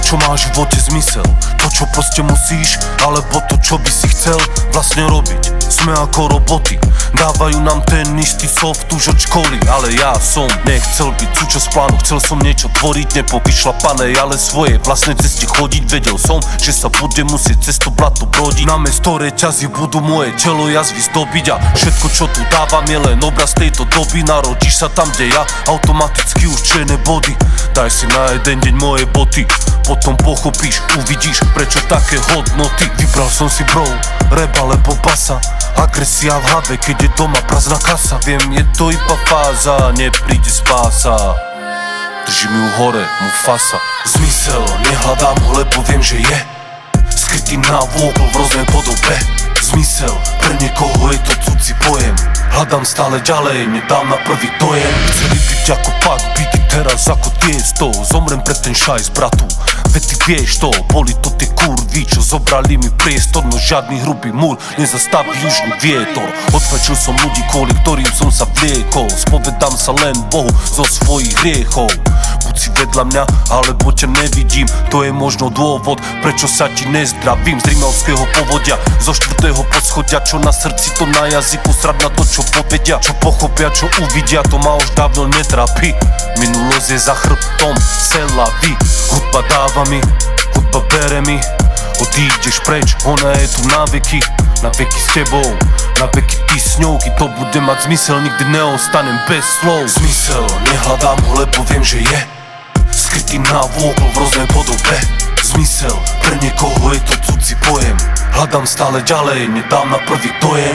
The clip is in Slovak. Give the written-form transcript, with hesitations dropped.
čo má v živote zmysel. To, čo proste musíš, alebo to, čo by si chcel vlastne robiť. Sme ako roboty, dávajú nám ten istý soft už od školy. Ale ja som nechcel byť súčasť plánu, chcel som niečo tvoriť, nepovyšlapané, ale svoje vlastné ceste chodiť. Vedel som, že sa bude musieť cez to blato brodiť. Namiesto reťazí budú moje telo jazvy zdobiť. A všetko, čo tu dávam, je len obraz tejto doby. Narodíš sa tam, kde ja, automaticky určené body. Daj si na jeden deň moje boty, potom pochopíš, uvidíš, prečo také hodnoty. Vybral som si bro, rap alebo basa, agresia v hlave, keď je doma prázdna kasa. Viem, je to iba fáza, nepríde spása. Držím ju hore, Mufasa. Zmysel, nehľadám ho, lebo viem, že je skrytý návôkol v rôznej podobe. Zmysel, pre niekoho je to cudzí pojem. Hľadám stále ďalej, nedám na prvý dojem. Chceli byť ako Pak, byť teraz ako Tiesto. Zomrem pre ten šajs, bratu, veď ty vieš to. Boli to tie kurvy, čo zobrali mi priestor. No žiadny hrubý múr nezastaví južný vietor. Odfečil som ľudí, kvôli ktorým som sa vliekol. Spovedám sa len Bohu zo svojich hriechov. Buď si vedľa mňa, alebo ťa nevidím. To je možno dôvod, prečo sa ti nezdravím. Z Rimavského povodia, zo 4. poschodia. Čo na srdci, to na jazyku, srad na to, čo povedia. Čo pochopia, čo uvidia, to ma už dávno netrápi. Minulosť je za chrbtom, selaví. Hudba dáva mi, hudba bere mi. Odídeš preč, ona je tu na veky. Na veky s tebou, na veky ty s ňou. Keď to bude mať zmysel, nikdy neostanem bez slov. Zmysel, nehľadám ho, lebo viem, že je skrytý návôkol v rôznej podobe. Zmysel, pre niekoho je to cudzí pojem. Hľadám stále ďalej, nedám na prvý dojem.